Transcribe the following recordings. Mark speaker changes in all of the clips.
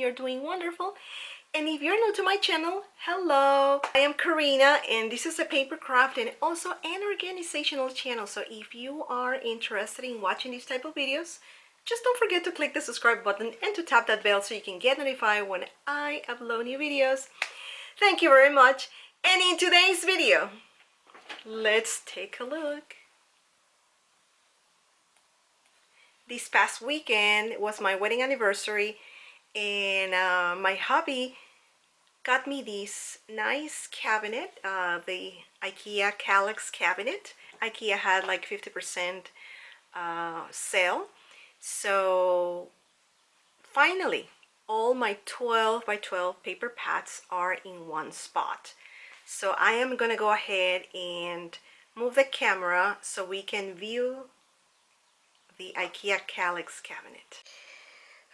Speaker 1: you're doing wonderful. And if you're new to my channel, hello, I am Karina, and this is a paper craft and also an organizational channel. So if you are interested in watching these type of videos, just don't forget to click the subscribe button and to tap that bell so you can get notified when I upload new videos. Thank you very much. And in today's video, let's take a look. This past weekend was my wedding anniversary, and my hubby got me this nice cabinet, the IKEA Kallax cabinet. IKEA had like 50% sale. So finally, all my 12 by 12 paper pads are in one spot. So I am gonna go ahead and move the camera so we can view the IKEA Kallax cabinet.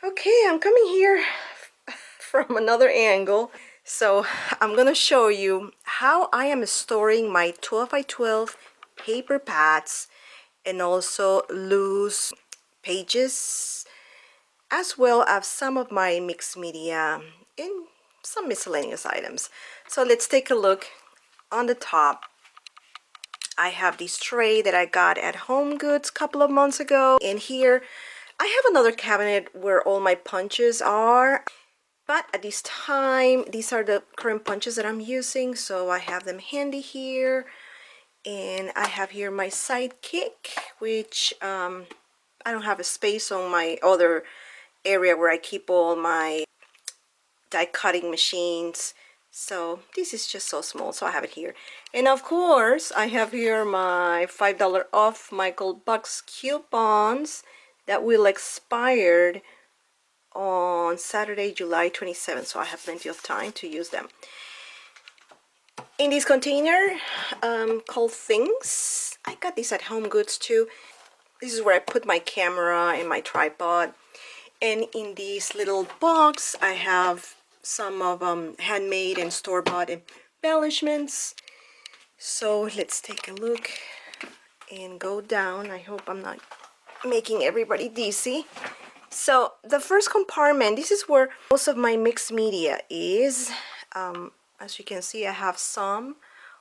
Speaker 1: Okay, I'm coming here from another angle. So I'm gonna show you how I am storing my 12 by 12 paper pads and also loose pages, as well as some of my mixed media and some miscellaneous items. So let's take a look. On the top, I have this tray that I got at Home Goods a couple of months ago, and here I have another cabinet where all my punches are, but at this time these are the current punches that I'm using, so I have them handy here. And I have here my Sidekick, which I don't have a space on my other area where I keep all my die cutting machines, so this is just so small, so I have it here. And of course I have here my $5 off Michael Bucks coupons that will expire on Saturday, July 27th, so I have plenty of time to use them. In this container called Things, I got this at Home Goods too. This is where I put my camera and my tripod. And in this little box I have some of handmade and store-bought embellishments. So let's take a look and go down. I hope I'm not making everybody dizzy. So the first compartment, this is where most of my mixed media is. As you can see, I have some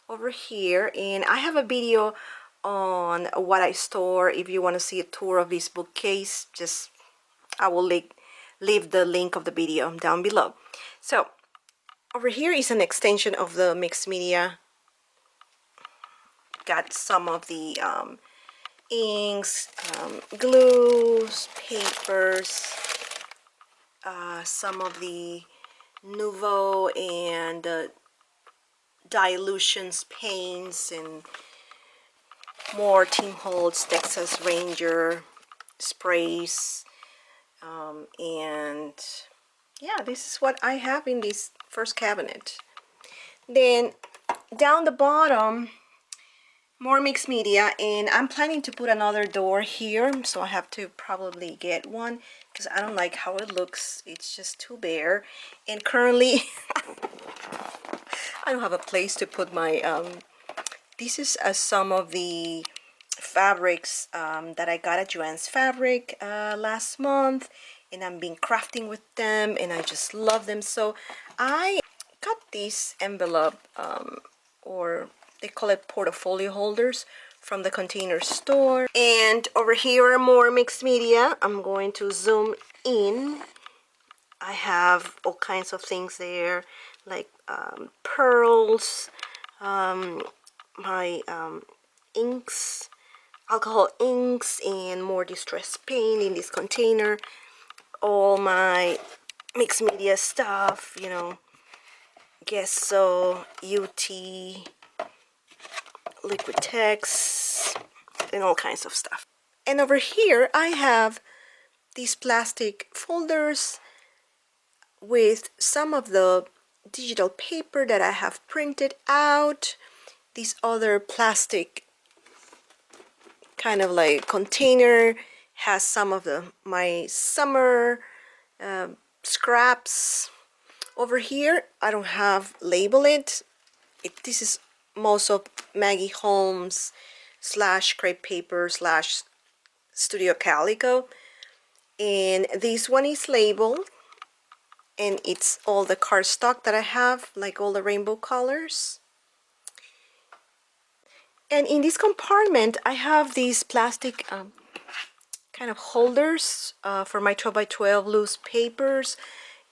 Speaker 1: over here, and I have a video on what I store. If you want to see a tour of this bookcase, just I will leave the link of the video down below. So over here is an extension of the mixed media. Got some of the inks, glues, papers, some of the Nouveau and dilutions paints, and more Tim Holtz Texas Ranger sprays. And yeah, this is what I have in this first cabinet. Then down the bottom, more mixed media, and I'm planning to put another door here, so I have to probably get one because I don't like how it looks. It's just too bare, and currently I don't have a place to put my this is some of the fabrics that I got at Joann's Fabric last month, and I've been crafting with them, and I just love them. So I got this envelope, or they call it portfolio holders, from the Container Store. And over here are more mixed media. I'm going to zoom in. I have all kinds of things there, like pearls, my inks, alcohol inks, and more distress paint in this container. All my mixed media stuff, you know, Gesso, UT, liquid text, and all kinds of stuff. And over here I have these plastic folders with some of the digital paper that I have printed out. This other plastic kind of like container has some of my summer scraps. Over here I don't have label it. This is most of Maggie Holmes / crepe paper / Studio Calico, and this one is labeled, and it's all the cardstock that I have, like all the rainbow colors. And in this compartment I have these plastic kind of holders for my 12 by 12 loose papers.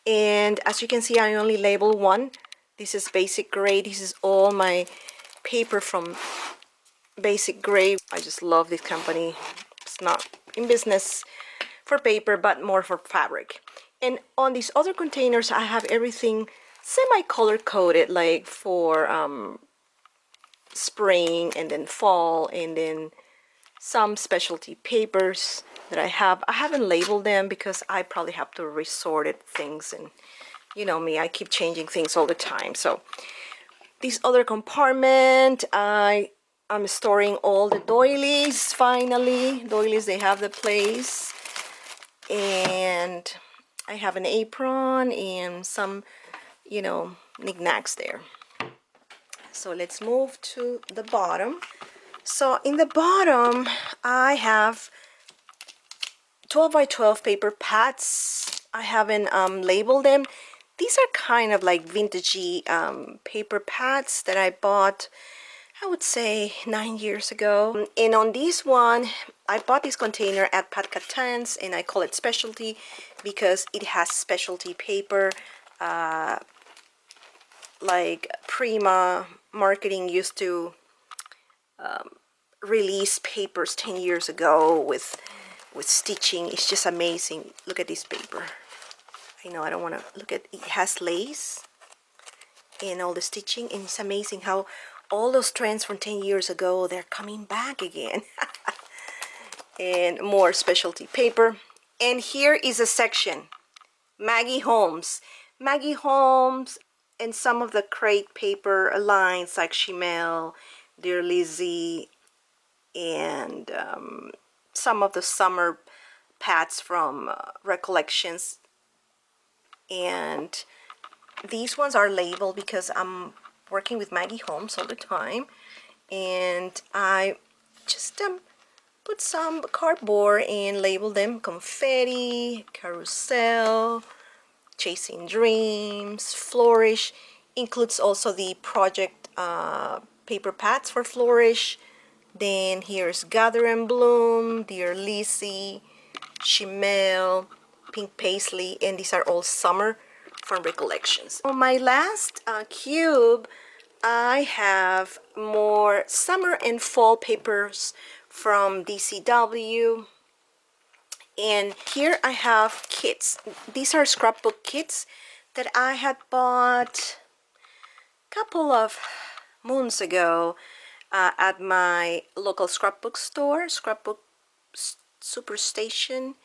Speaker 1: And as you can see, I only label one. This is basic gray. This is all my paper from basic gray. I just love this company. It's not in business for paper but more for fabric. And on these other containers I have everything semi-color coded, like for spring and then fall, and then some specialty papers that I haven't labeled them because I probably have to resort it things, and you know me, I keep changing things all the time. So this other compartment, I'm storing all the doilies. Finally, doilies, they have the place. And I have an apron and some, you know, knickknacks there. So let's move to the bottom. So in the bottom I have 12 by 12 paper pads. I haven't labeled them. These are kind of like vintagey paper pads that I bought, I would say 9 years ago. And on this one, I bought this container at Pat Catan's, and I call it specialty because it has specialty paper. Like Prima Marketing used to release papers 10 years ago with stitching. It's just amazing. Look at this paper. I know I don't want to look at it. Has lace and all the stitching, and it's amazing how all those trends from 10 years ago, they're coming back again. And more specialty paper. And here is a section, Maggie Holmes, and some of the crate paper lines like Chimel, Dear Lizzie, and some of the summer pads from Recollections. And these ones are labeled because I'm working with Maggie Holmes all the time, and I just put some cardboard and label them: Confetti, Carousel, Chasing Dreams, Flourish. Includes also the project paper pads for Flourish. Then here's Gather and Bloom, Dear Lizzie, Chimel, Pink Paisley, and these are all summer from Recollections. On my last cube, I have more summer and fall papers from DCW. And here I have kits. These are scrapbook kits that I had bought a couple of moons ago at my local scrapbook store, Scrapbook Superstation.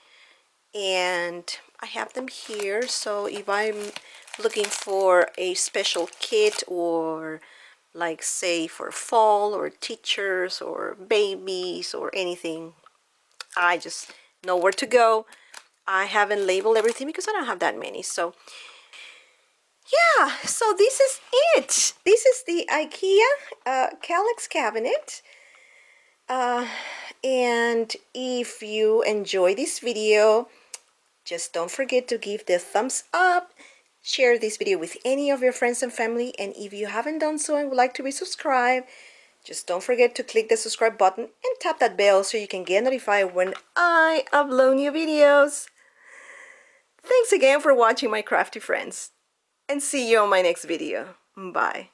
Speaker 1: And I have them here, so if I'm looking for a special kit, or like say for fall or teachers or babies or anything, I just know where to go. I haven't labeled everything because I don't have that many. So yeah, so this is it. This is the IKEA Kallax cabinet. And if you enjoy this video, just don't forget to give the thumbs up, share this video with any of your friends and family, and if you haven't done so and would like to be subscribed, just don't forget to click the subscribe button and tap that bell so you can get notified when I upload new videos. Thanks again for watching, my crafty friends, and see you on my next video. Bye.